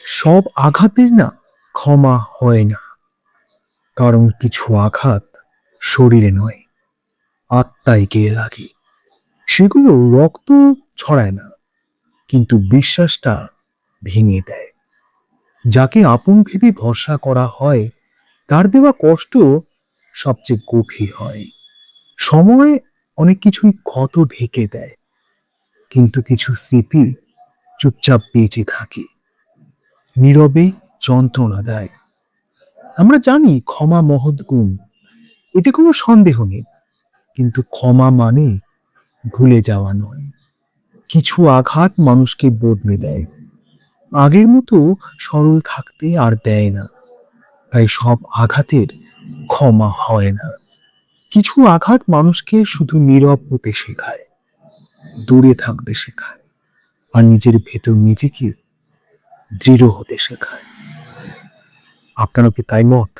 সব আঘাতের না ক্ষমা হয় না, কারণ কিছু আঘাত শরীরে নয়, আত্মায় গিয়ে লাগে। সেগুলো রক্ত ছড়ায় না, কিন্তু বিশ্বাসটা ভেঙে দেয়। যাকে আপন ভেবে ভরসা করা হয়, তার দেওয়া কষ্ট সবচেয়ে গভীর হয়। সময় অনেক কিছুই ক্ষত ঢেকে দেয়, কিন্তু কিছু স্মৃতি চুপচাপ বেঁচে থাকে, নীরবে যন্ত্রণা দেয়। আমরা জানি ক্ষমা মহৎ গুণ, এতে কোনো সন্দেহ নেই, কিন্তু ক্ষমা মানে ভুলে যাওয়া নয়। কিছু আঘাত মানুষকে বদলে দেয়, আগের মতো সরল থাকতে আর দেয় না। তাই সব আঘাতের ক্ষমা হয় না। কিছু আঘাত মানুষকে শুধু নীরব হতে শেখায়, দূরে থাকতে শেখায়, আর নিজের ভেতর নিজেকে দৃঢ় হতে শেখায়। আপনারও কি তাই মত?